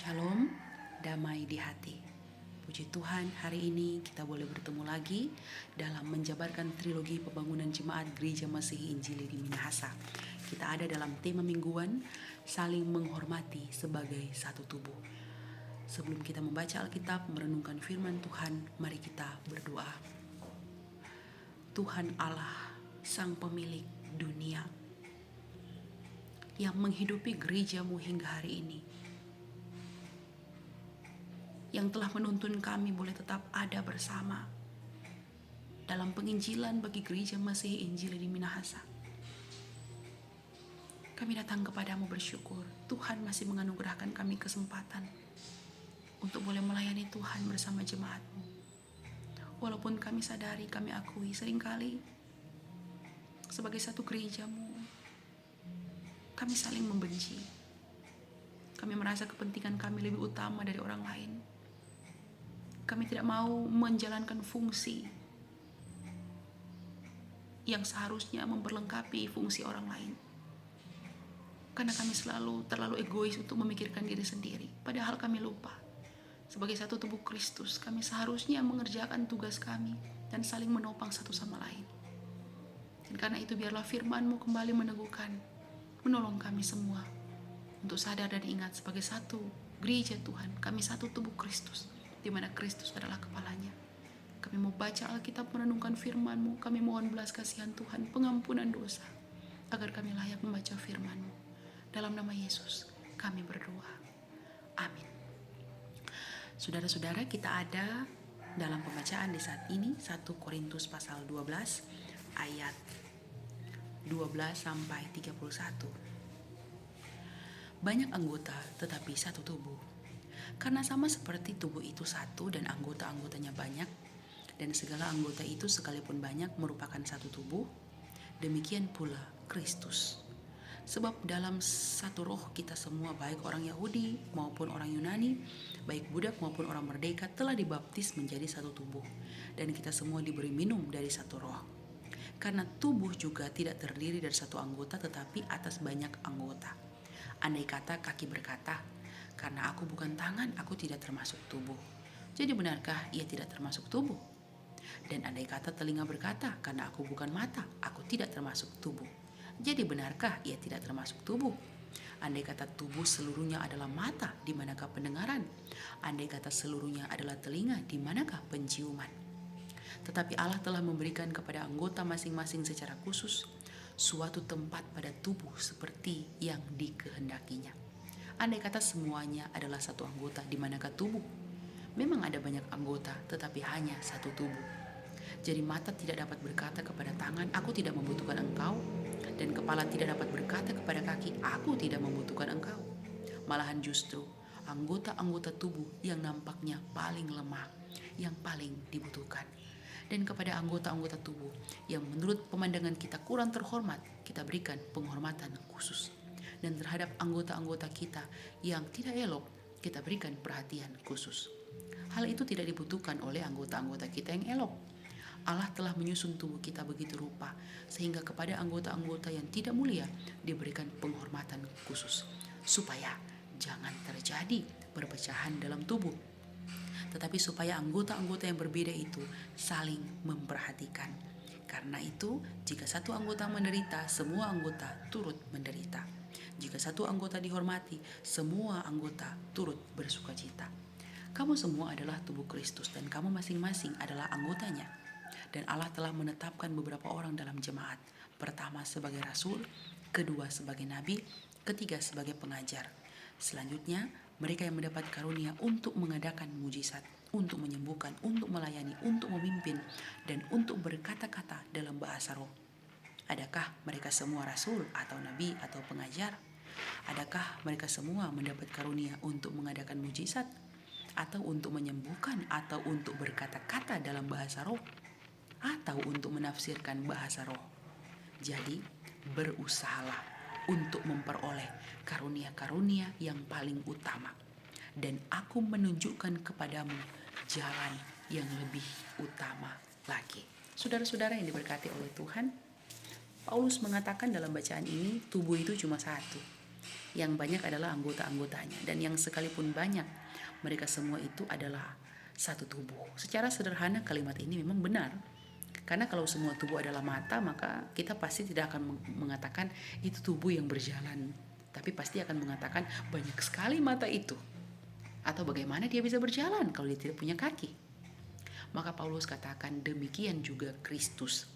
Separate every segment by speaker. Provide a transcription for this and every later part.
Speaker 1: Shalom, damai di hati. Puji Tuhan, hari ini kita boleh bertemu lagi dalam menjabarkan trilogi pembangunan jemaat Gereja Masihi Injili di Minahasa. Kita ada dalam tema mingguan, saling menghormati sebagai satu tubuh. Sebelum kita membaca Alkitab, merenungkan firman Tuhan, mari kita berdoa. Tuhan Allah, Sang Pemilik dunia, yang menghidupi gereja-Mu hingga hari ini, yang telah menuntun kami boleh tetap ada bersama dalam penginjilan bagi Gereja Masihi Injili di Minahasa. Kami datang kepadamu bersyukur, Tuhan masih menganugerahkan kami kesempatan untuk boleh melayani Tuhan bersama jemaat-Mu. Walaupun kami sadari, kami akui seringkali sebagai satu gereja-Mu, kami saling membenci. Kami merasa kepentingan kami lebih utama dari orang lain. Kami tidak mau menjalankan fungsi yang seharusnya memperlengkapi fungsi orang lain. Karena kami terlalu egois untuk memikirkan diri sendiri. Padahal kami lupa, sebagai satu tubuh Kristus, kami seharusnya mengerjakan tugas kami dan saling menopang satu sama lain. Dan karena itu biarlah firman-Mu kembali meneguhkan, menolong kami semua untuk sadar dan ingat sebagai satu gereja Tuhan, kami satu tubuh Kristus, di mana Kristus adalah kepalanya. Kami mau baca Alkitab, merenungkan firman-Mu. Kami mohon belas kasihan Tuhan, pengampunan dosa, agar kami layak membaca firman-Mu. Dalam nama Yesus kami berdoa. Amin. Saudara-saudara, kita ada dalam pembacaan di saat ini 1 Korintus pasal 12 ayat 12 sampai 31. Banyak anggota tetapi satu tubuh. Karena sama seperti tubuh itu satu dan anggota-anggotanya banyak, dan segala anggota itu sekalipun banyak merupakan satu tubuh, demikian pula Kristus. Sebab dalam satu roh kita semua, baik orang Yahudi maupun orang Yunani, baik budak maupun orang merdeka, telah dibaptis menjadi satu tubuh, dan kita semua diberi minum dari satu roh. Karena tubuh juga tidak terdiri dari satu anggota, tetapi atas banyak anggota. Andai kata kaki berkata, karena aku bukan tangan, aku tidak termasuk tubuh. Jadi benarkah ia tidak termasuk tubuh? Dan andai kata telinga berkata, karena aku bukan mata, aku tidak termasuk tubuh. Jadi benarkah ia tidak termasuk tubuh? Andai kata tubuh seluruhnya adalah mata, di manakah pendengaran? Andai kata seluruhnya adalah telinga, di manakah penciuman? Tetapi Allah telah memberikan kepada anggota masing-masing secara khusus suatu tempat pada tubuh seperti yang dikehendakinya. Andai kata semuanya adalah satu anggota, di manakah tubuh? Memang ada banyak anggota, tetapi hanya satu tubuh. Jadi mata tidak dapat berkata kepada tangan, aku tidak membutuhkan engkau, dan kepala tidak dapat berkata kepada kaki, aku tidak membutuhkan engkau. Malahan justru anggota-anggota tubuh yang nampaknya paling lemah, yang paling dibutuhkan. Dan kepada anggota-anggota tubuh yang menurut pemandangan kita kurang terhormat, kita berikan penghormatan khusus. Dan terhadap anggota-anggota kita yang tidak elok, kita berikan perhatian khusus. Hal itu tidak dibutuhkan oleh anggota-anggota kita yang elok. Allah telah menyusun tubuh kita begitu rupa, sehingga kepada anggota-anggota yang tidak mulia diberikan penghormatan khusus, supaya jangan terjadi perpecahan dalam tubuh, tetapi supaya anggota-anggota yang berbeda itu saling memperhatikan. Karena itu, jika satu anggota menderita, semua anggota turut menderita. Jika satu anggota dihormati, semua anggota turut bersukacita. Kamu semua adalah tubuh Kristus dan kamu masing-masing adalah anggotanya. Dan Allah telah menetapkan beberapa orang dalam jemaat. Pertama sebagai rasul, kedua sebagai nabi, ketiga sebagai pengajar. Selanjutnya, mereka yang mendapat karunia untuk mengadakan mujizat, untuk menyembuhkan, untuk melayani, untuk memimpin, dan untuk berkata-kata dalam bahasa roh. Adakah mereka semua rasul atau nabi atau pengajar? Adakah mereka semua mendapat karunia untuk mengadakan mujizat, atau untuk menyembuhkan, atau untuk berkata-kata dalam bahasa roh, atau untuk menafsirkan bahasa roh? Jadi, berusahalah untuk memperoleh karunia-karunia yang paling utama. Dan aku menunjukkan kepadamu jalan yang lebih utama lagi. Saudara-saudara yang diberkati oleh Tuhan, Paulus mengatakan dalam bacaan ini, tubuh itu cuma satu. Yang banyak adalah anggota-anggotanya, dan yang sekalipun banyak, mereka semua itu adalah satu tubuh. Secara sederhana kalimat ini memang benar. Karena kalau semua tubuh adalah mata, maka kita pasti tidak akan mengatakan itu tubuh yang berjalan. Tapi pasti akan mengatakan banyak sekali mata itu. Atau bagaimana dia bisa berjalan kalau dia tidak punya kaki. Maka Paulus katakan demikian juga Kristus.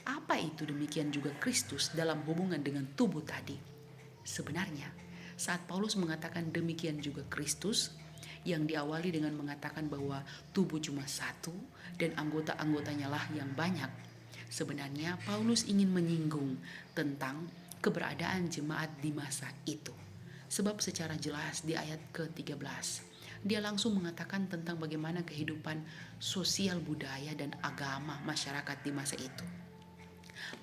Speaker 1: Apa itu demikian juga Kristus dalam hubungan dengan tubuh tadi? Sebenarnya, saat Paulus mengatakan demikian juga Kristus, yang diawali dengan mengatakan bahwa tubuh cuma satu dan anggota-anggotanya lah yang banyak, sebenarnya Paulus ingin menyinggung tentang keberadaan jemaat di masa itu. Sebab secara jelas di ayat ke-13, dia langsung mengatakan tentang bagaimana kehidupan sosial budaya dan agama masyarakat di masa itu.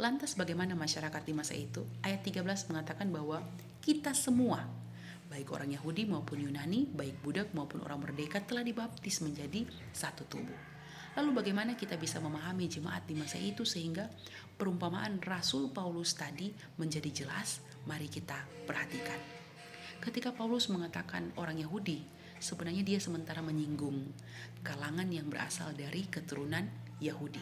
Speaker 1: Lantas bagaimana masyarakat di masa itu? Ayat 13 mengatakan bahwa kita semua, baik orang Yahudi maupun Yunani, baik budak maupun orang merdeka, telah dibaptis menjadi satu tubuh. Lalu bagaimana kita bisa memahami jemaat di masa itu sehingga perumpamaan Rasul Paulus tadi menjadi jelas? Mari kita perhatikan. Ketika Paulus mengatakan orang Yahudi, sebenarnya dia sementara menyinggung kalangan yang berasal dari keturunan Yahudi.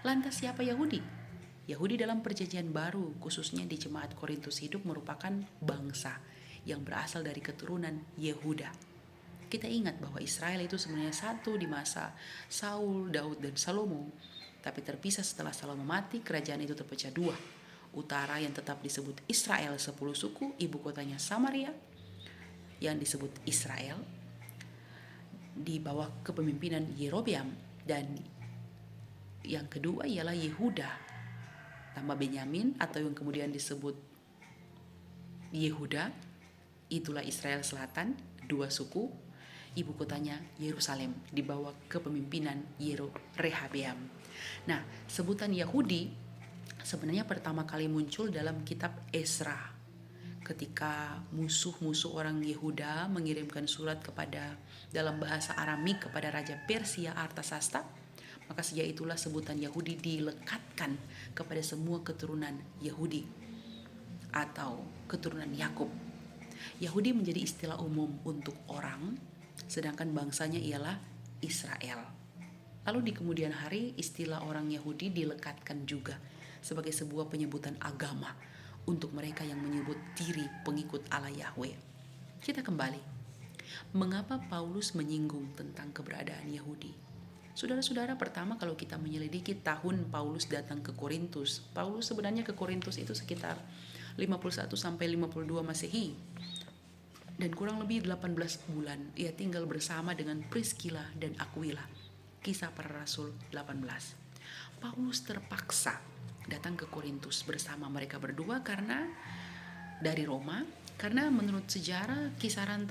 Speaker 1: Lantas siapa Yahudi? Yahudi dalam perjanjian baru, khususnya di jemaat Korintus hidup, merupakan bangsa yang berasal dari keturunan Yehuda. Kita ingat bahwa Israel itu sebenarnya satu di masa Saul, Daud, dan Salomo. Tapi terpisah setelah Salomo mati, kerajaan itu terpecah dua. Utara yang tetap disebut Israel 10 suku, ibu kotanya Samaria, yang disebut Israel, di bawah kepemimpinan Yerobeam. Dan yang kedua ialah Yehuda, tambah Benyamin atau yang kemudian disebut Yehuda, itulah Israel Selatan, 2 suku, ibu kotanya Yerusalem, di bawah kepemimpinan Rehabeam. Nah, sebutan Yahudi sebenarnya pertama kali muncul dalam kitab Ezra, ketika musuh-musuh orang Yehuda mengirimkan surat dalam bahasa Aramik kepada Raja Persia Artasasta. Maka sejak itulah sebutan Yahudi dilekatkan kepada semua keturunan Yahudi atau keturunan Yakub. Yahudi menjadi istilah umum untuk orang, sedangkan bangsanya ialah Israel. Lalu di kemudian hari istilah orang Yahudi dilekatkan juga sebagai sebuah penyebutan agama untuk mereka yang menyebut diri pengikut Allah Yahweh. Kita kembali. Mengapa Paulus menyinggung tentang keberadaan Yahudi? Saudara-saudara, pertama kalau kita menyelidiki tahun Paulus datang ke Korintus, Paulus sebenarnya ke Korintus itu sekitar 51 sampai 52 Masehi. Dan kurang lebih 18 bulan ia tinggal bersama dengan Priscilla dan Aquila. Kisah Para Rasul 18. Paulus terpaksa datang ke Korintus bersama mereka berdua dari Roma, karena menurut sejarah kisaran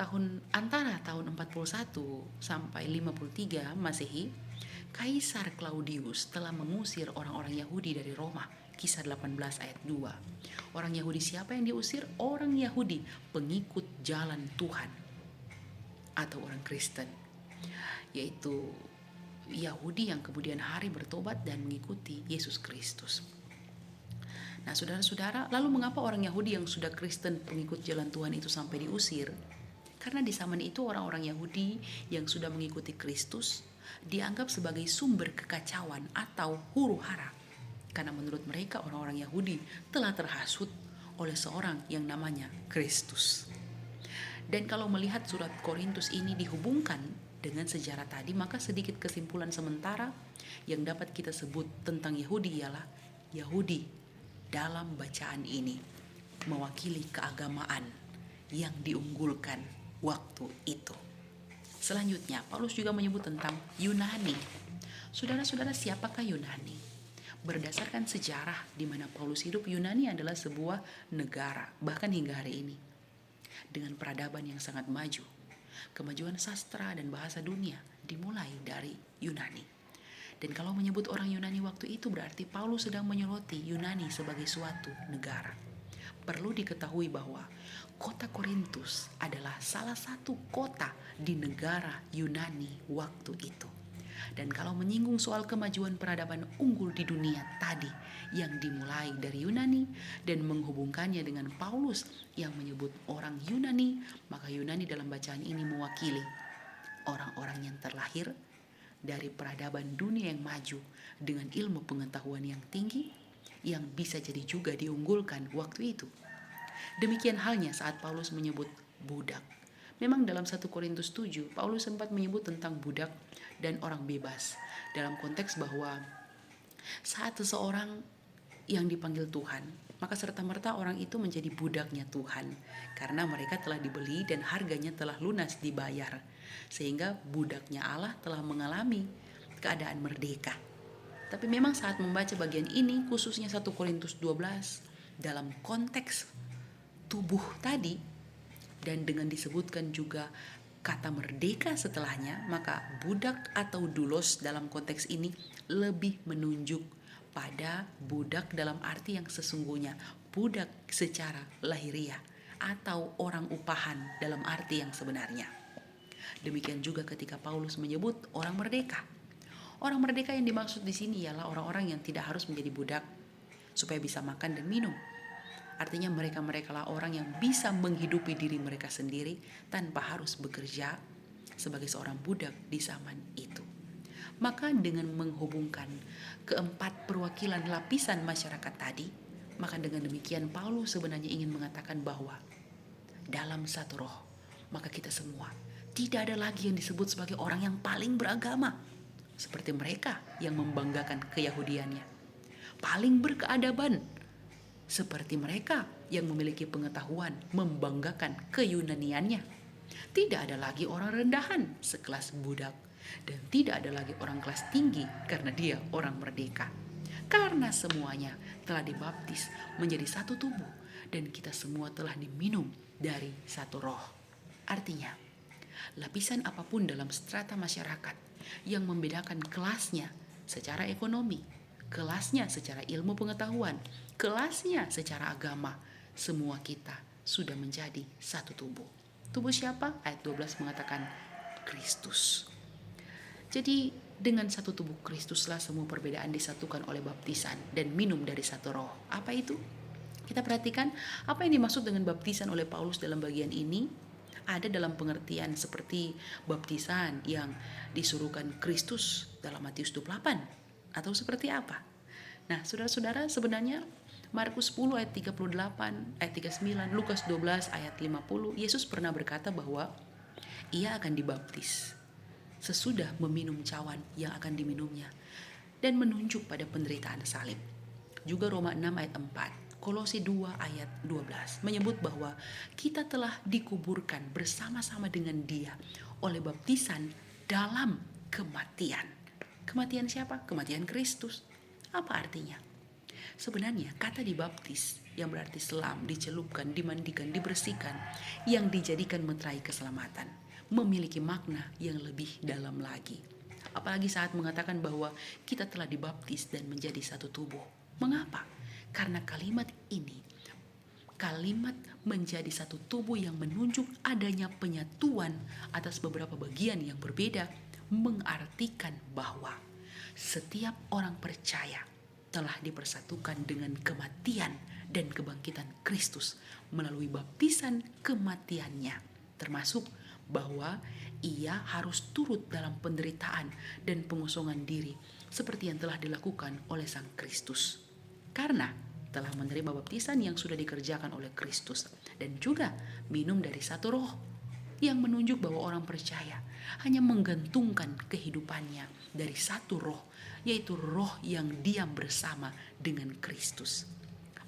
Speaker 1: antara tahun 41 sampai 53 Masehi, Kaisar Claudius telah mengusir orang-orang Yahudi dari Roma. Kisah 18 ayat 2. Orang Yahudi siapa yang diusir? Orang Yahudi pengikut jalan Tuhan atau orang Kristen, yaitu Yahudi yang kemudian hari bertobat dan mengikuti Yesus Kristus. Nah, saudara-saudara, lalu mengapa orang Yahudi yang sudah Kristen pengikut jalan Tuhan itu sampai diusir? Karena di zaman itu orang-orang Yahudi yang sudah mengikuti Kristus dianggap sebagai sumber kekacauan atau huru-hara. Karena menurut mereka orang-orang Yahudi telah terhasut oleh seorang yang namanya Kristus. Dan kalau melihat surat Korintus ini dihubungkan dengan sejarah tadi, maka sedikit kesimpulan sementara yang dapat kita sebut tentang Yahudi ialah Yahudi dalam bacaan ini mewakili keagamaan yang diunggulkan waktu itu. Selanjutnya, Paulus juga menyebut tentang Yunani. Saudara-saudara, siapakah Yunani? Berdasarkan sejarah di mana Paulus hidup, Yunani adalah sebuah negara, bahkan hingga hari ini, dengan peradaban yang sangat maju. Kemajuan sastra dan bahasa dunia dimulai dari Yunani. Dan kalau menyebut orang Yunani waktu itu, berarti Paulus sedang menyoroti Yunani sebagai suatu negara. Perlu diketahui bahwa kota Korintus adalah salah satu kota di negara Yunani waktu itu. Dan kalau menyinggung soal kemajuan peradaban unggul di dunia tadi yang dimulai dari Yunani dan menghubungkannya dengan Paulus yang menyebut orang Yunani, maka Yunani dalam bacaan ini mewakili orang-orang yang terlahir dari peradaban dunia yang maju dengan ilmu pengetahuan yang tinggi yang bisa jadi juga diunggulkan waktu itu. Demikian halnya saat Paulus menyebut budak. Memang dalam 1 Korintus 7, Paulus sempat menyebut tentang budak dan orang bebas. Dalam konteks bahwa saat seseorang yang dipanggil Tuhan, maka serta-merta orang itu menjadi budaknya Tuhan. Karena mereka telah dibeli dan harganya telah lunas dibayar. Sehingga budaknya Allah telah mengalami keadaan merdeka. Tapi memang saat membaca bagian ini, khususnya 1 Korintus 12, dalam konteks tubuh tadi, dan dengan disebutkan juga kata merdeka setelahnya, maka budak atau doulos dalam konteks ini lebih menunjuk pada budak dalam arti yang sesungguhnya, budak secara lahiriah atau orang upahan dalam arti yang sebenarnya. Demikian juga ketika Paulus menyebut orang merdeka. Orang merdeka yang dimaksud di sini ialah orang-orang yang tidak harus menjadi budak supaya bisa makan dan minum. Artinya mereka lah orang yang bisa menghidupi diri mereka sendiri tanpa harus bekerja sebagai seorang budak di zaman itu. Maka dengan menghubungkan keempat perwakilan lapisan masyarakat tadi, maka dengan demikian Paulus sebenarnya ingin mengatakan bahwa dalam satu roh, maka kita semua tidak ada lagi yang disebut sebagai orang yang paling beragama, seperti mereka yang membanggakan keyahudiannya, paling berkeadaban, seperti mereka yang memiliki pengetahuan membanggakan keyunaniannya. Tidak ada lagi orang rendahan sekelas budak, dan tidak ada lagi orang kelas tinggi karena dia orang merdeka. Karena semuanya telah dibaptis menjadi satu tubuh dan kita semua telah diminum dari satu roh. Artinya, lapisan apapun dalam strata masyarakat yang membedakan kelasnya secara ekonomi, kelasnya secara ilmu pengetahuan, kelasnya secara agama, semua kita sudah menjadi satu tubuh. Tubuh siapa? Ayat 12 mengatakan Kristus. Jadi dengan satu tubuh Kristuslah semua perbedaan disatukan oleh baptisan dan minum dari satu roh. Apa itu? Kita perhatikan apa yang dimaksud dengan baptisan oleh Paulus dalam bagian ini. Ada dalam pengertian seperti baptisan yang disuruhkan Kristus dalam Matius 28 atau seperti apa? Nah, saudara-saudara, sebenarnya Markus 10 ayat 38, ayat 39, Lukas 12 ayat 50, Yesus pernah berkata bahwa ia akan dibaptis sesudah meminum cawan yang akan diminumnya dan menunjuk pada penderitaan salib. Juga Roma 6 ayat 4, Kolose 2 ayat 12 menyebut bahwa kita telah dikuburkan bersama-sama dengan Dia oleh baptisan dalam kematian. Kematian siapa? Kematian Kristus. Apa artinya? Sebenarnya kata dibaptis yang berarti selam, dicelupkan, dimandikan, dibersihkan, yang dijadikan meterai keselamatan, memiliki makna yang lebih dalam lagi. Apalagi saat mengatakan bahwa kita telah dibaptis dan menjadi satu tubuh. Mengapa? Karena kalimat ini, kalimat menjadi satu tubuh yang menunjuk adanya penyatuan atas beberapa bagian yang berbeda, mengartikan bahwa setiap orang percaya telah dipersatukan dengan kematian dan kebangkitan Kristus melalui baptisan kematiannya, termasuk bahwa ia harus turut dalam penderitaan dan pengosongan diri seperti yang telah dilakukan oleh Sang Kristus. Karena telah menerima baptisan yang sudah dikerjakan oleh Kristus dan juga minum dari satu roh yang menunjuk bahwa orang percaya hanya menggantungkan kehidupannya dari satu roh, yaitu roh yang diam bersama dengan Kristus.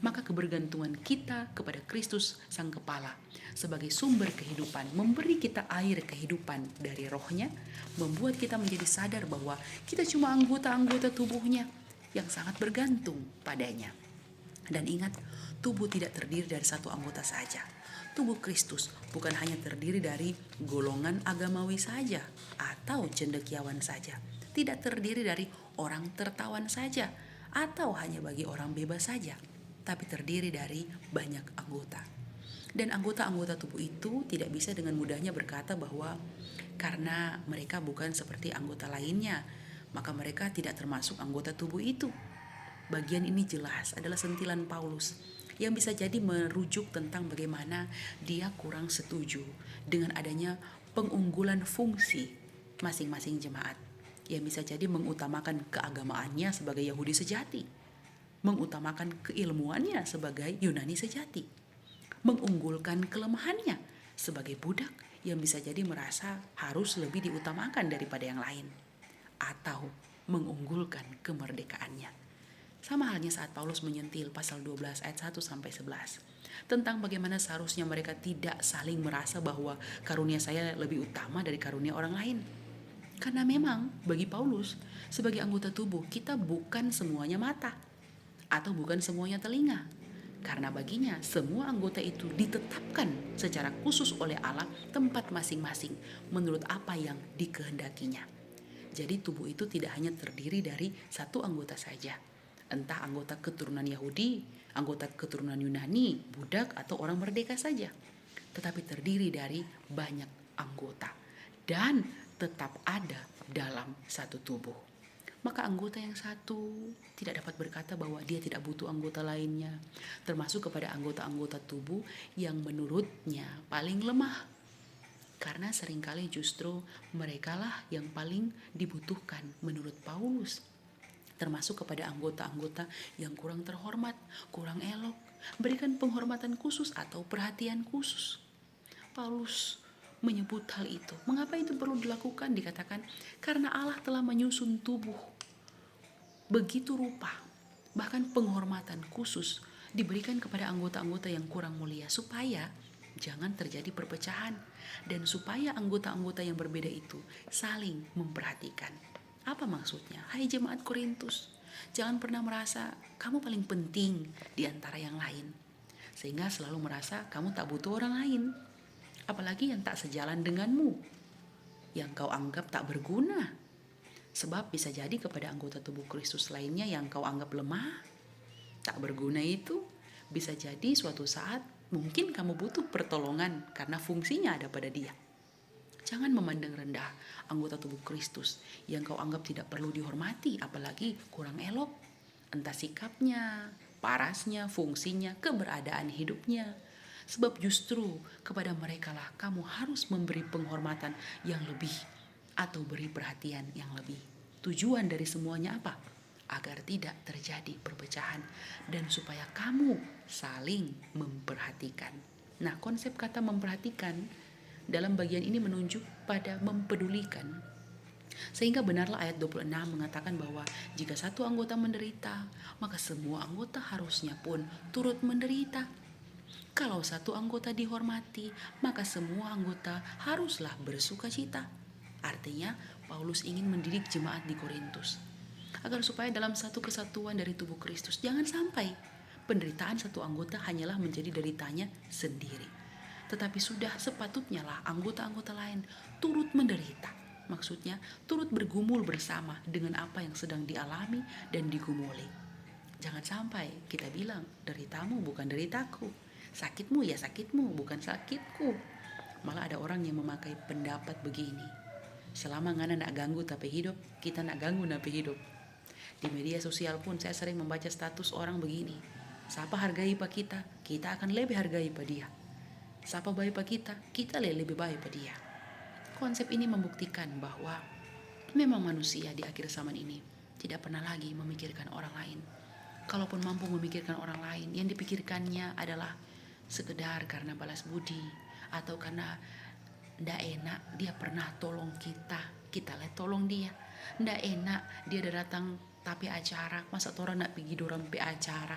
Speaker 1: Maka kebergantungan kita kepada Kristus Sang Kepala sebagai sumber kehidupan, memberi kita air kehidupan dari rohnya, membuat kita menjadi sadar bahwa kita cuma anggota-anggota tubuhnya yang sangat bergantung padanya. Dan ingat, tubuh tidak terdiri dari satu anggota saja. Tubuh Kristus bukan hanya terdiri dari golongan agamawi saja atau cendekiawan saja. Tidak terdiri dari orang tertawan saja atau hanya bagi orang bebas saja, tapi terdiri dari banyak anggota. Dan anggota-anggota tubuh itu tidak bisa dengan mudahnya berkata bahwa karena mereka bukan seperti anggota lainnya, maka mereka tidak termasuk anggota tubuh itu. Bagian ini jelas adalah sentilan Paulus yang bisa jadi merujuk tentang bagaimana dia kurang setuju dengan adanya pengunggulan fungsi masing-masing jemaat, yang bisa jadi mengutamakan keagamaannya sebagai Yahudi sejati, mengutamakan keilmuannya sebagai Yunani sejati, mengunggulkan kelemahannya sebagai budak yang bisa jadi merasa harus lebih diutamakan daripada yang lain, atau mengunggulkan kemerdekaannya. Sama halnya saat Paulus menyentil pasal 12 ayat 1 sampai 11 tentang bagaimana seharusnya mereka tidak saling merasa bahwa karunia saya lebih utama dari karunia orang lain. Karena memang bagi Paulus sebagai anggota tubuh kita bukan semuanya mata atau bukan semuanya telinga. Karena baginya semua anggota itu ditetapkan secara khusus oleh Allah tempat masing-masing menurut apa yang dikehendakinya. Jadi tubuh itu tidak hanya terdiri dari satu anggota saja, entah anggota keturunan Yahudi, anggota keturunan Yunani, budak atau orang merdeka saja, tetapi terdiri dari banyak anggota dan tetap ada dalam satu tubuh. Maka anggota yang satu tidak dapat berkata bahwa dia tidak butuh anggota lainnya, termasuk kepada anggota-anggota tubuh yang menurutnya paling lemah. Karena seringkali justru merekalah yang paling dibutuhkan menurut Paulus, termasuk kepada anggota-anggota yang kurang terhormat, kurang elok, berikan penghormatan khusus atau perhatian khusus. Paulus menyebut hal itu. Mengapa itu perlu dilakukan? Dikatakan karena Allah telah menyusun tubuh begitu rupa, bahkan penghormatan khusus diberikan kepada anggota-anggota yang kurang mulia supaya jangan terjadi perpecahan dan supaya anggota-anggota yang berbeda itu saling memperhatikan. Apa maksudnya? Hai jemaat Korintus, jangan pernah merasa kamu paling penting di antara yang lain, sehingga selalu merasa kamu tak butuh orang lain, apalagi yang tak sejalan denganmu, yang kau anggap tak berguna. Sebab bisa jadi kepada anggota tubuh Kristus lainnya yang kau anggap lemah, tak berguna itu, bisa jadi suatu saat mungkin kamu butuh pertolongan karena fungsinya ada pada dia. Jangan memandang rendah anggota tubuh Kristus yang kau anggap tidak perlu dihormati, apalagi kurang elok. Entah sikapnya, parasnya, fungsinya, keberadaan hidupnya. Sebab justru kepada merekalah kamu harus memberi penghormatan yang lebih atau beri perhatian yang lebih. Tujuan dari semuanya apa? Agar tidak terjadi perpecahan dan supaya kamu saling memperhatikan. Nah, konsep kata memperhatikan dalam bagian ini menunjuk pada mempedulikan. Sehingga benarlah ayat 26 mengatakan bahwa jika satu anggota menderita, maka semua anggota harusnya pun turut menderita. Kalau satu anggota dihormati, maka semua anggota haruslah bersukacita. Artinya, Paulus ingin mendidik jemaat di Korintus agar supaya dalam satu kesatuan dari tubuh Kristus jangan sampai penderitaan satu anggota hanyalah menjadi deritanya sendiri, tetapi sudah sepatutnya lah anggota-anggota lain turut menderita. Maksudnya turut bergumul bersama dengan apa yang sedang dialami dan digumuli. Jangan sampai kita bilang deritamu bukan deritaku, sakitmu ya sakitmu bukan sakitku. Malah ada orang yang memakai pendapat begini, selama ngana nak ganggu tapi hidup, kita nak ganggu tapi hidup. Di media sosial pun saya sering membaca status orang begini, siapa hargai pak kita, kita akan lebih hargai pak dia. Siapa baik pak kita lebih baik pak dia. Konsep ini membuktikan bahwa memang manusia di akhir zaman ini tidak pernah lagi memikirkan orang lain. Kalaupun mampu memikirkan orang lain, yang dipikirkannya adalah sekedar karena balas budi atau karena ndak enak dia pernah tolong kita, kita le tolong dia. Ndak enak dia udah datang tapi acara, masa orang nak pergi dorang pe acara.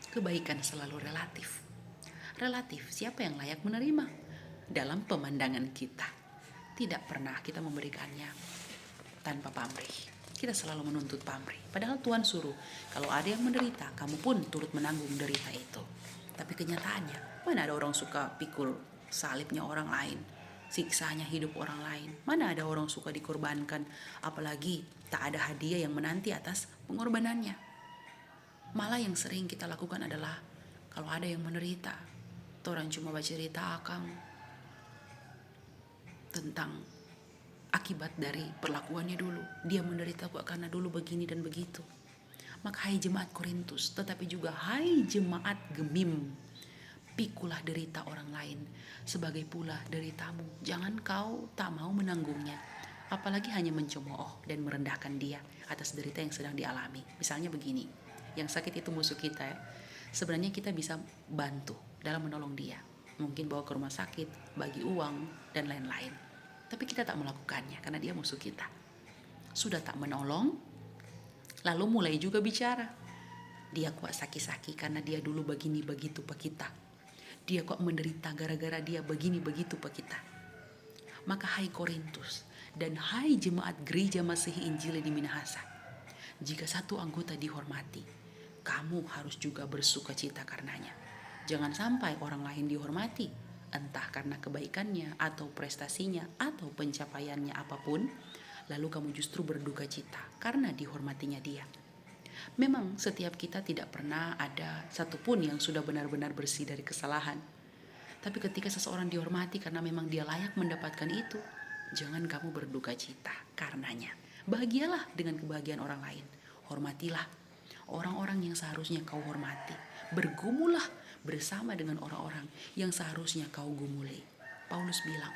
Speaker 1: Kebaikan selalu relatif. Relatif siapa yang layak menerima dalam pemandangan kita. Tidak pernah kita memberikannya tanpa pamrih. Kita selalu menuntut pamrih. Padahal Tuhan suruh, kalau ada yang menderita, kamu pun turut menanggung derita itu. Tapi kenyataannya, mana ada orang suka pikul salibnya orang lain, siksanya hidup orang lain. Mana ada orang suka dikorbankan, apalagi tak ada hadiah yang menanti atas pengorbanannya. Malah yang sering kita lakukan adalah, kalau ada yang menderita, orang cuma baca cerita akang tentang akibat dari perlakuannya dulu. Dia menderita kok karena dulu begini dan begitu. Maka hai jemaat Korintus, tetapi juga hai jemaat Gemim, pikulah derita orang lain sebagai pula deritamu. Jangan kau tak mau menanggungnya, apalagi hanya mencemooh dan merendahkan dia atas derita yang sedang dialami. Misalnya begini, yang sakit itu musuh kita ya. Sebenarnya kita bisa bantu dalam menolong dia. Mungkin bawa ke rumah sakit, bagi uang, dan lain-lain. Tapi kita tak melakukannya karena dia musuh kita. Sudah tak menolong, lalu mulai juga bicara. Dia kok sakit-sakit karena dia dulu begini begitu pak kita. Dia kok menderita gara-gara dia begini begitu pak kita. Maka hai Korintus dan hai jemaat gereja Masihi Injili di Minahasa, jika satu anggota dihormati, kamu harus juga bersuka cita karenanya. Jangan sampai orang lain dihormati, entah karena kebaikannya atau prestasinya atau pencapaiannya apapun, lalu kamu justru berduka cita karena dihormatinya dia. Memang setiap kita tidak pernah ada satupun yang sudah benar-benar bersih dari kesalahan. Tapi ketika seseorang dihormati karena memang dia layak mendapatkan itu, jangan kamu berduka cita karenanya. Bahagialah dengan kebahagiaan orang lain. Hormatilah orang-orang yang seharusnya kau hormati. Bergumulah bersama dengan orang-orang yang seharusnya kau gumuli. Paulus bilang,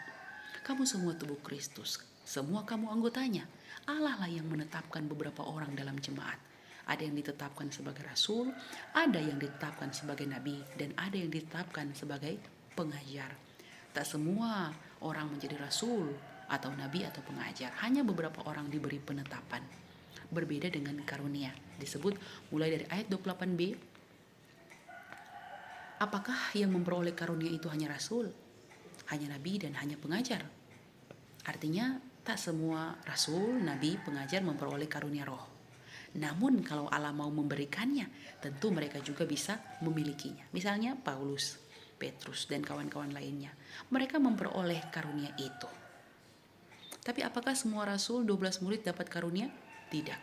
Speaker 1: kamu semua tubuh Kristus, semua kamu anggotanya. Allah lah yang menetapkan beberapa orang dalam jemaat. Ada yang ditetapkan sebagai rasul, ada yang ditetapkan sebagai nabi, dan ada yang ditetapkan sebagai pengajar. Tak semua orang menjadi rasul atau nabi atau pengajar. Hanya beberapa orang diberi penetapan. Berbeda dengan karunia. Disebut mulai dari ayat 28b. Apakah yang memperoleh karunia itu hanya rasul, hanya nabi, dan hanya pengajar? Artinya tak semua rasul, nabi, pengajar memperoleh karunia roh. Namun kalau Allah mau memberikannya, tentu mereka juga bisa memilikinya. Misalnya Paulus, Petrus, dan kawan-kawan lainnya. Mereka memperoleh karunia itu. Tapi apakah semua rasul 12 murid dapat karunia? Tidak.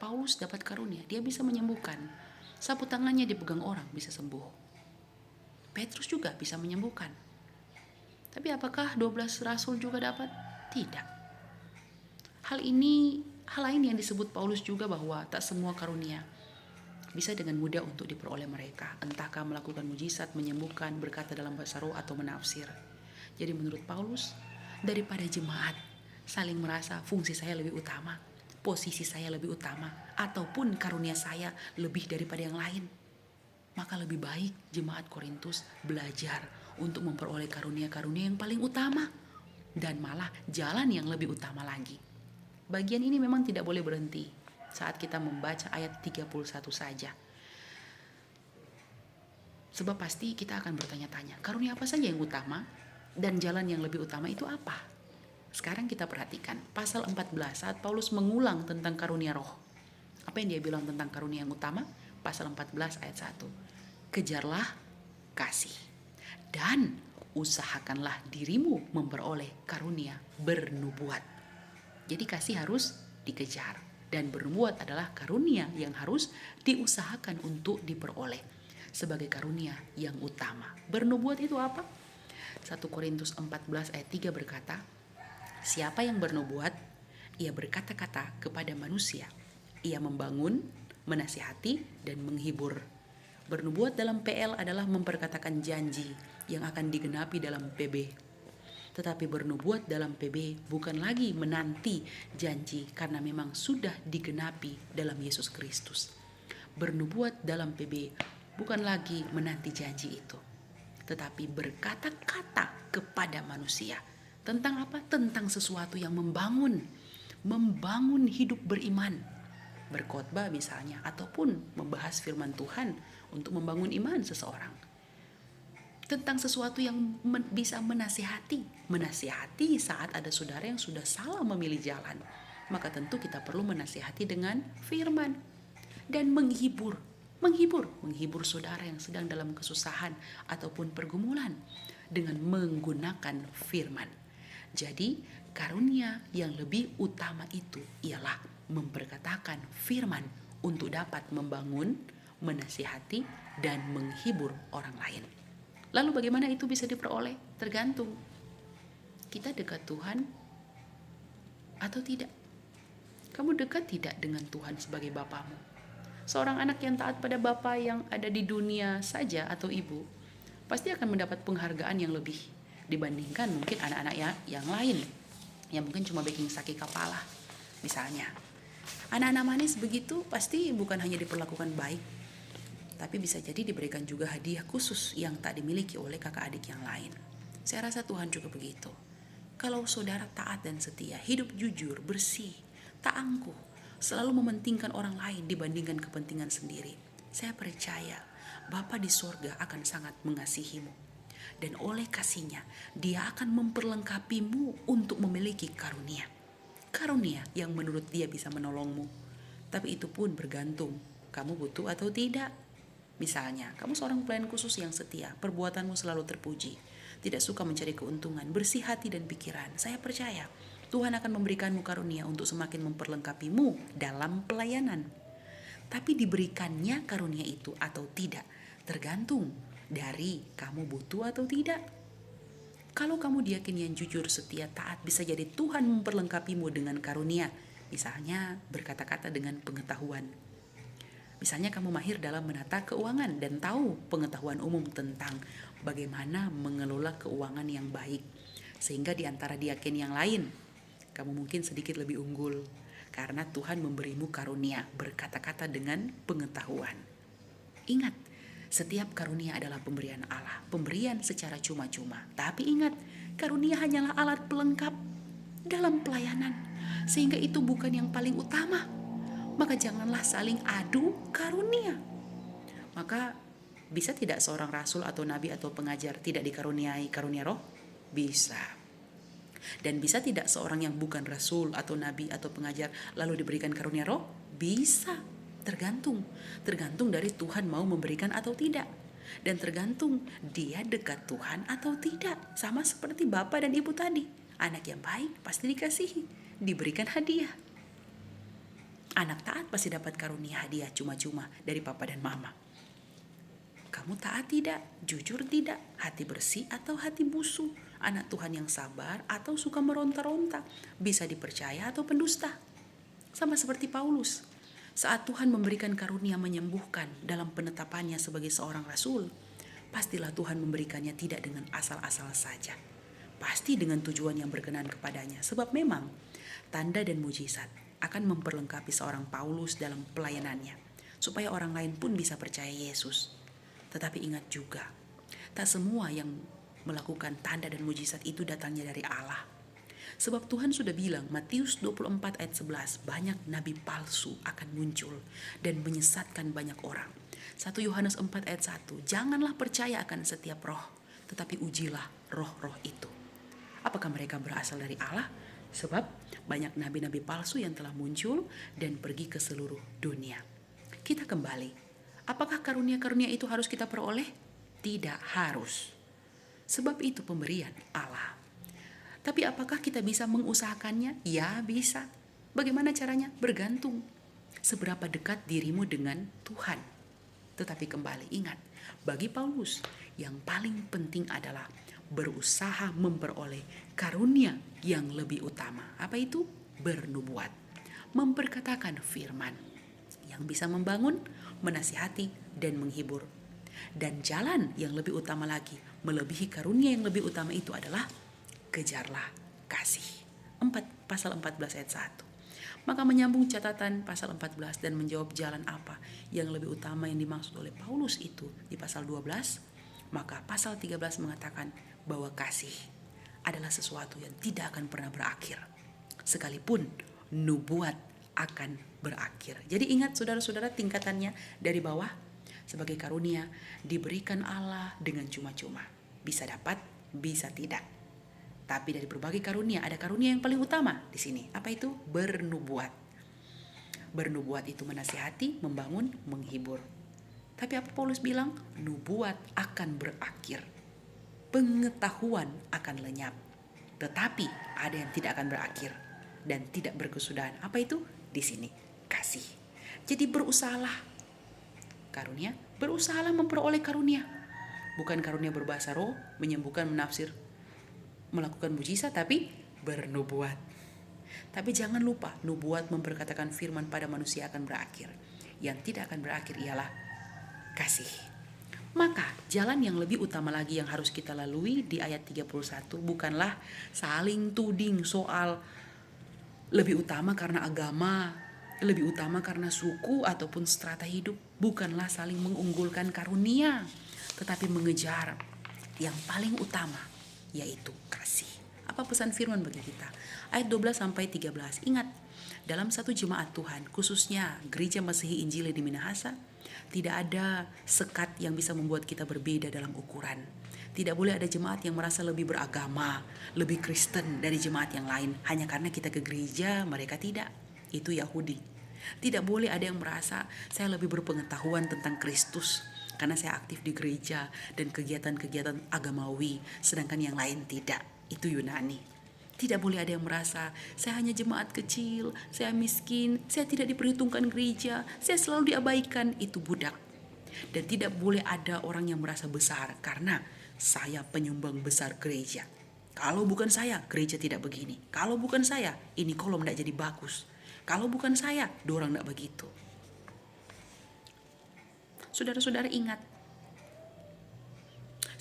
Speaker 1: Paulus dapat karunia, dia bisa menyembuhkan. Sapu tangannya dipegang orang, bisa sembuh. Petrus juga bisa menyembuhkan. Tapi apakah 12 rasul juga dapat? Tidak. Hal lain yang disebut Paulus juga bahwa tak semua karunia bisa dengan mudah untuk diperoleh mereka. Entahkah melakukan mujizat, menyembuhkan, berkata dalam bahasa roh, atau menafsir. Jadi menurut Paulus, daripada jemaat saling merasa fungsi saya lebih utama, posisi saya lebih utama, ataupun karunia saya lebih daripada yang lain, maka lebih baik jemaat Korintus belajar untuk memperoleh karunia-karunia yang paling utama dan malah jalan yang lebih utama lagi. Bagian ini memang tidak boleh berhenti saat kita membaca ayat 31 saja. Sebab pasti kita akan bertanya-tanya, karunia apa saja yang utama dan jalan yang lebih utama itu apa? Sekarang kita perhatikan pasal 14 saat Paulus mengulang tentang karunia roh. Apa yang dia bilang tentang karunia yang utama? Pasal 14 ayat 1. Kejarlah kasih dan usahakanlah dirimu memperoleh karunia bernubuat. Jadi kasih harus dikejar dan bernubuat adalah karunia yang harus diusahakan untuk diperoleh sebagai karunia yang utama. Bernubuat itu apa? 1 Korintus 14 ayat 3 berkata, siapa yang bernubuat, ia berkata-kata kepada manusia, ia membangun, menasihati, dan menghibur. Bernubuat dalam PL adalah memperkatakan janji yang akan digenapi dalam PB. Tetapi bernubuat dalam PB bukan lagi menanti janji karena memang sudah digenapi dalam Yesus Kristus. Bernubuat dalam PB bukan lagi menanti janji itu, tetapi berkata-kata kepada manusia. Tentang apa? Tentang sesuatu yang membangun hidup beriman. Berkhotbah misalnya, ataupun membahas firman Tuhan untuk membangun iman seseorang. Tentang sesuatu yang bisa menasihati saat ada saudara yang sudah salah memilih jalan. Maka tentu kita perlu menasihati dengan firman. Dan menghibur saudara yang sedang dalam kesusahan ataupun pergumulan dengan menggunakan firman. Jadi karunia yang lebih utama itu ialah memperkatakan firman untuk dapat membangun, menasihati, dan menghibur orang lain. Lalu bagaimana itu bisa diperoleh? Tergantung. Kita dekat Tuhan atau tidak? Kamu dekat tidak dengan Tuhan sebagai Bapamu? Seorang anak yang taat pada Bapa yang ada di dunia saja atau ibu, pasti akan mendapat penghargaan yang lebih dibandingkan mungkin anak-anak yang lain, yang mungkin cuma baking sake kepala. Misalnya, anak-anak manis begitu pasti bukan hanya diperlakukan baik, tapi bisa jadi diberikan juga hadiah khusus yang tak dimiliki oleh kakak adik yang lain. Saya rasa Tuhan juga begitu. Kalau saudara taat dan setia, hidup jujur, bersih, tak angkuh, selalu mementingkan orang lain dibandingkan kepentingan sendiri, saya percaya Bapa di sorga akan sangat mengasihimu. Dan oleh kasihnya, Dia akan memperlengkapimu untuk memiliki karunia. Karunia yang menurut Dia bisa menolongmu. Tapi itu pun bergantung, kamu butuh atau tidak. Misalnya, kamu seorang pelayan khusus yang setia, perbuatanmu selalu terpuji, tidak suka mencari keuntungan, bersih hati dan pikiran. Saya percaya Tuhan akan memberikanmu karunia untuk semakin memperlengkapimu dalam pelayanan. Tapi diberikannya karunia itu atau tidak, tergantung dari kamu butuh atau tidak. Kalau kamu diakini yang jujur, setia, taat, bisa jadi Tuhan memperlengkapimu dengan karunia. Misalnya berkata-kata dengan pengetahuan. Misalnya kamu mahir dalam menata keuangan dan tahu pengetahuan umum tentang bagaimana mengelola keuangan yang baik. Sehingga di antara diaken yang lain, kamu mungkin sedikit lebih unggul. Karena Tuhan memberimu karunia berkata-kata dengan pengetahuan. Ingat, setiap karunia adalah pemberian Allah. Pemberian secara cuma-cuma. Tapi ingat, karunia hanyalah alat pelengkap dalam pelayanan. Sehingga itu bukan yang paling utama. Maka janganlah saling adu karunia. Maka bisa tidak seorang rasul atau nabi atau pengajar tidak dikaruniai karunia roh? Bisa. Dan bisa tidak seorang yang bukan rasul atau nabi atau pengajar lalu diberikan karunia roh? Bisa. Tergantung dari Tuhan mau memberikan atau tidak. Dan tergantung dia dekat Tuhan atau tidak. Sama seperti bapak dan ibu tadi. Anak yang baik pasti dikasihi, diberikan hadiah. Anak taat pasti dapat karunia hadiah cuma-cuma dari papa dan mama. Kamu taat tidak? Jujur tidak? Hati bersih atau hati busuk? Anak Tuhan yang sabar atau suka meronta-ronta? Bisa dipercaya atau pendusta? Sama seperti Paulus. Saat Tuhan memberikan karunia menyembuhkan dalam penetapannya sebagai seorang rasul, pastilah Tuhan memberikannya tidak dengan asal-asal saja. Pasti dengan tujuan yang berkenan kepadanya. Sebab memang tanda dan mujizat akan memperlengkapi seorang Paulus dalam pelayanannya, supaya orang lain pun bisa percaya Yesus. Tetapi ingat juga, tak semua yang melakukan tanda dan mujizat itu datangnya dari Allah. Sebab Tuhan sudah bilang, Matius 24 ayat 11, banyak nabi palsu akan muncul dan menyesatkan banyak orang. 1 Yohanes 4 ayat 1, janganlah percaya akan setiap roh, tetapi ujilah roh-roh itu. Apakah mereka berasal dari Allah? Sebab banyak nabi-nabi palsu yang telah muncul dan pergi ke seluruh dunia. Kita kembali. Apakah karunia-karunia itu harus kita peroleh? Tidak harus. Sebab itu pemberian Allah. Tapi apakah kita bisa mengusahakannya? Ya, bisa. Bagaimana caranya? Bergantung seberapa dekat dirimu dengan Tuhan. Tetapi kembali ingat, bagi Paulus yang paling penting adalah berusaha memperoleh karunia yang lebih utama. Apa itu? Bernubuat. Memperkatakan firman yang bisa membangun, menasihati, dan menghibur. Dan jalan yang lebih utama lagi, melebihi karunia yang lebih utama itu adalah kejarlah kasih. Pasal 14 ayat 1. Maka menyambung catatan pasal 14 dan menjawab jalan apa yang lebih utama yang dimaksud oleh Paulus itu di pasal 12. Maka pasal 13 mengatakan bahwa kasih adalah sesuatu yang tidak akan pernah berakhir. Sekalipun nubuat akan berakhir. Jadi ingat saudara-saudara, tingkatannya dari bawah sebagai karunia diberikan Allah dengan cuma-cuma. Bisa dapat, bisa tidak. Tapi dari berbagai karunia ada karunia yang paling utama di sini. Apa itu? Bernubuat. Bernubuat itu menasihati, membangun, menghibur. Tapi apa Paulus bilang? Nubuat akan berakhir. Pengetahuan akan lenyap. Tetapi ada yang tidak akan berakhir dan tidak berkesudahan. Apa itu? Di sini, kasih. Jadi berusahalah. Karunia, berusahalah memperoleh karunia. Bukan karunia berbahasa roh, menyembuhkan, menafsir, melakukan mujizat, tapi bernubuat. Tapi jangan lupa, nubuat memperkatakan firman pada manusia akan berakhir. Yang tidak akan berakhir ialah kasih. Maka jalan yang lebih utama lagi yang harus kita lalui di ayat 31 bukanlah saling tuding soal lebih utama karena agama, lebih utama karena suku ataupun strata hidup. Bukanlah saling mengunggulkan karunia, tetapi mengejar yang paling utama, yaitu kasih. Apa pesan firman bagi kita? Ayat 12 sampai 13. Ingat, dalam satu jemaat Tuhan, khususnya Gereja Masihi Injili di Minahasa, tidak ada sekat yang bisa membuat kita berbeda dalam ukuran. Tidak boleh ada jemaat yang merasa lebih beragama, lebih Kristen dari jemaat yang lain hanya karena kita ke gereja, mereka tidak. Itu Yahudi. Tidak boleh ada yang merasa saya lebih berpengetahuan tentang Kristus karena saya aktif di gereja dan kegiatan-kegiatan agamawi, sedangkan yang lain tidak. Itu Yunani. Tidak boleh ada yang merasa saya hanya jemaat kecil, saya miskin, saya tidak diperhitungkan gereja, saya selalu diabaikan. Itu budak. Dan tidak boleh ada orang yang merasa besar karena saya penyumbang besar gereja. Kalau bukan saya, gereja tidak begini. Kalau bukan saya, ini kolom tidak jadi bagus. Kalau bukan saya, dorang tidak begitu. Saudara-saudara ingat,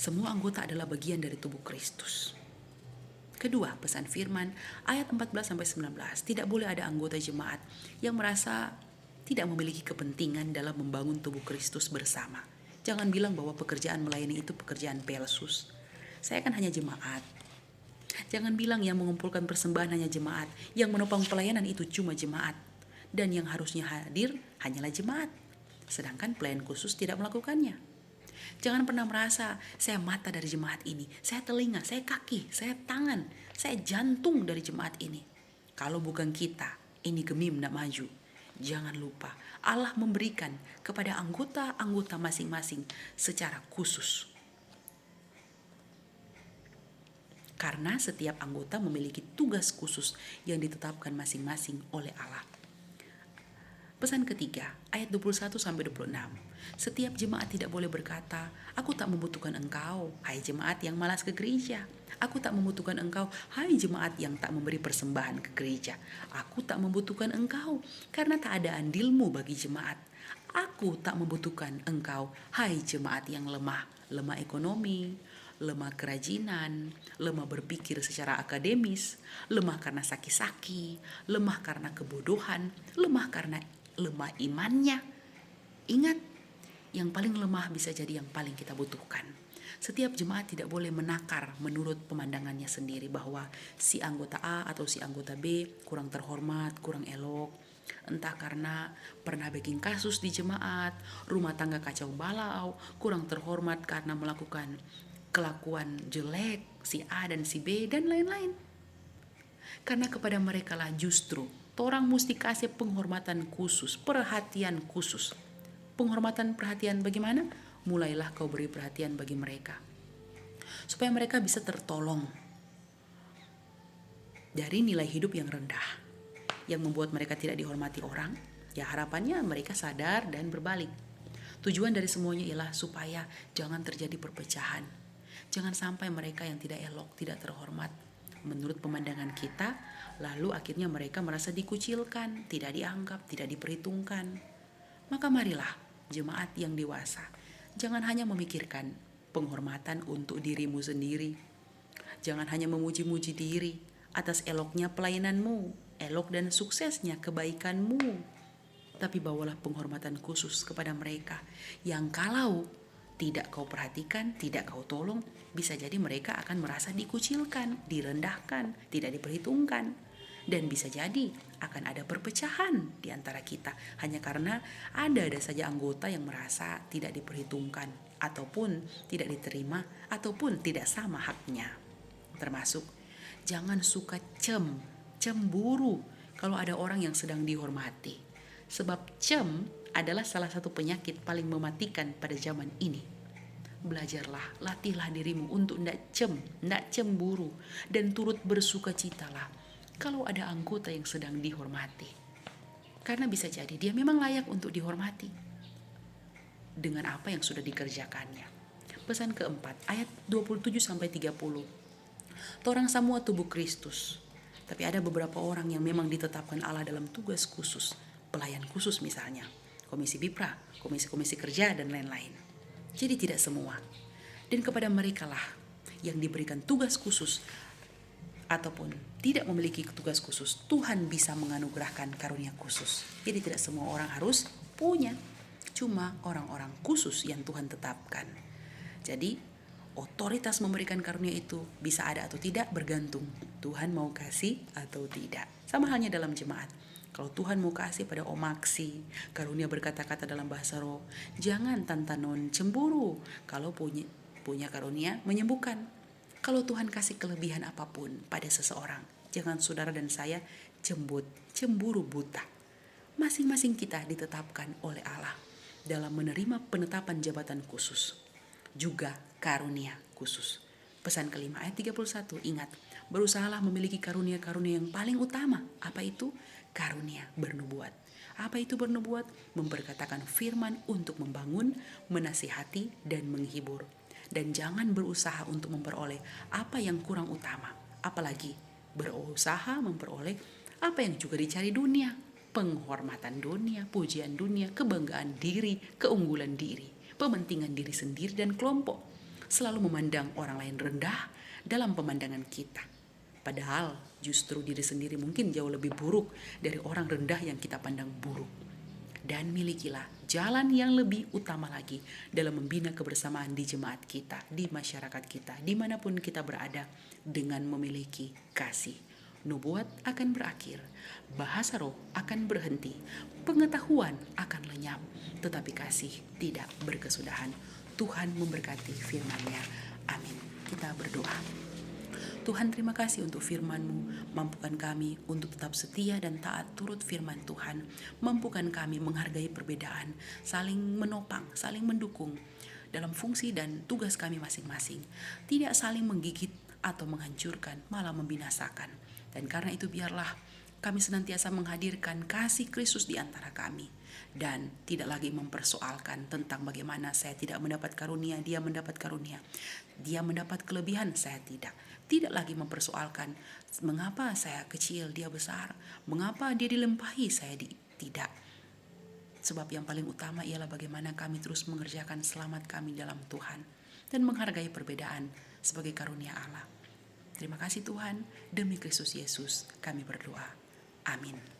Speaker 1: semua anggota adalah bagian dari tubuh Kristus. Kedua, pesan firman ayat 14-19, tidak boleh ada anggota jemaat yang merasa tidak memiliki kepentingan dalam membangun tubuh Kristus bersama. Jangan bilang bahwa pekerjaan melayani itu pekerjaan pelsus. Saya kan hanya jemaat. Jangan bilang yang mengumpulkan persembahan hanya jemaat, yang menopang pelayanan itu cuma jemaat, dan yang harusnya hadir hanyalah jemaat. Sedangkan pelayan khusus tidak melakukannya. Jangan pernah merasa saya mata dari jemaat ini, saya telinga, saya kaki, saya tangan, saya jantung dari jemaat ini. Kalau bukan kita, ini gemim tidak maju. Jangan lupa, Allah memberikan kepada anggota-anggota masing-masing secara khusus. Karena setiap anggota memiliki tugas khusus yang ditetapkan masing-masing oleh Allah. Pesan ketiga, ayat 21-26. Setiap jemaat tidak boleh berkata, aku tak membutuhkan engkau, hai jemaat yang malas ke gereja. Aku tak membutuhkan engkau, hai jemaat yang tak memberi persembahan ke gereja. Aku tak membutuhkan engkau, karena tak ada andilmu bagi jemaat. Aku tak membutuhkan engkau, hai jemaat yang lemah ekonomi, lemah kerajinan, lemah berpikir secara akademis, lemah karena saki-saki, lemah karena kebodohan, lemah karena lemah imannya. Ingat, yang paling lemah bisa jadi yang paling kita butuhkan. Setiap jemaat tidak boleh menakar menurut pemandangannya sendiri bahwa si anggota A atau si anggota B kurang terhormat, kurang elok. Entah karena pernah bikin kasus di jemaat, rumah tangga kacau balau, kurang terhormat karena melakukan kelakuan jelek si A dan si B dan lain-lain. Karena kepada mereka lah justru orang mesti kasih penghormatan khusus, perhatian khusus. Penghormatan perhatian bagaimana? Mulailah kau beri perhatian bagi mereka. Supaya mereka bisa tertolong dari nilai hidup yang rendah, yang membuat mereka tidak dihormati orang. Ya harapannya mereka sadar dan berbalik. Tujuan dari semuanya ialah supaya jangan terjadi perpecahan. Jangan sampai mereka yang tidak elok, tidak terhormat menurut pemandangan kita, lalu akhirnya mereka merasa dikucilkan, tidak dianggap, tidak diperhitungkan. Maka marilah jemaat yang dewasa, jangan hanya memikirkan penghormatan untuk dirimu sendiri. Jangan hanya memuji-muji diri atas eloknya pelayananmu, elok dan suksesnya kebaikanmu. Tapi bawalah penghormatan khusus kepada mereka yang kalau tidak kau perhatikan, tidak kau tolong, bisa jadi mereka akan merasa dikucilkan, direndahkan, tidak diperhitungkan. Dan bisa jadi akan ada perpecahan di antara kita hanya karena ada saja anggota yang merasa tidak diperhitungkan ataupun tidak diterima ataupun tidak sama haknya. Termasuk jangan suka cemburu kalau ada orang yang sedang dihormati. Sebab adalah salah satu penyakit paling mematikan pada zaman ini. Belajarlah, latihlah dirimu untuk tidak cemburu dan turut bersukacitalah kalau ada anggota yang sedang dihormati. Karena bisa jadi dia memang layak untuk dihormati dengan apa yang sudah dikerjakannya. Pesan keempat, ayat 27-30. Torang semua tubuh Kristus Tapi ada beberapa orang yang memang ditetapkan Allah dalam tugas khusus, pelayan khusus misalnya, komisi BIPRA, komisi-komisi kerja, dan lain-lain. Jadi tidak semua. Dan kepada mereka lah yang diberikan tugas khusus ataupun tidak memiliki tugas khusus, Tuhan bisa menganugerahkan karunia khusus. Jadi tidak semua orang harus punya, cuma orang-orang khusus yang Tuhan tetapkan. Jadi otoritas memberikan karunia itu bisa ada atau tidak bergantung Tuhan mau kasih atau tidak. Sama halnya dalam jemaat. Kalau Tuhan mau kasih pada omaksi, karunia berkata-kata dalam bahasa roh, jangan tantanon cemburu. Kalau punya karunia menyembuhkan. Kalau Tuhan kasih kelebihan apapun pada seseorang, jangan saudara dan saya cemburu buta. Masing-masing kita ditetapkan oleh Allah dalam menerima penetapan jabatan khusus, juga karunia khusus. Pesan kelima ayat 31, ingat, berusahalah memiliki karunia-karunia yang paling utama. Apa itu? Karunia bernubuat. Apa itu bernubuat? Memperkatakan firman untuk membangun, menasihati, dan menghibur. Dan jangan berusaha untuk memperoleh apa yang kurang utama. Apalagi berusaha memperoleh apa yang juga dicari dunia. Penghormatan dunia, pujian dunia, kebanggaan diri, keunggulan diri, pementingan diri sendiri dan kelompok. Selalu memandang orang lain rendah dalam pemandangan kita. Padahal justru diri sendiri mungkin jauh lebih buruk dari orang rendah yang kita pandang buruk. Dan milikilah jalan yang lebih utama lagi dalam membina kebersamaan di jemaat kita, di masyarakat kita, dimanapun kita berada, dengan memiliki kasih. Nubuat akan berakhir, bahasa roh akan berhenti, pengetahuan akan lenyap, tetapi kasih tidak berkesudahan. Tuhan memberkati firman-Nya. Amin. Kita berdoa. Tuhan, terima kasih untuk firman-Mu. Mampukan kami untuk tetap setia dan taat turut firman Tuhan. Mampukan kami menghargai perbedaan, saling menopang, saling mendukung dalam fungsi dan tugas kami masing-masing. Tidak saling menggigit atau menghancurkan, malah membinasakan. Dan karena itu biarlah kami senantiasa menghadirkan kasih Kristus di antara kami. Dan tidak lagi mempersoalkan tentang bagaimana saya tidak mendapat karunia, dia mendapat karunia. Dia mendapat kelebihan, saya tidak. Tidak lagi mempersoalkan mengapa saya kecil, dia besar. Mengapa dia dilimpahi, saya tidak. Sebab yang paling utama ialah bagaimana kami terus mengerjakan selamat kami dalam Tuhan. Dan menghargai perbedaan sebagai karunia Allah. Terima kasih Tuhan, demi Kristus Yesus kami berdoa. Amin.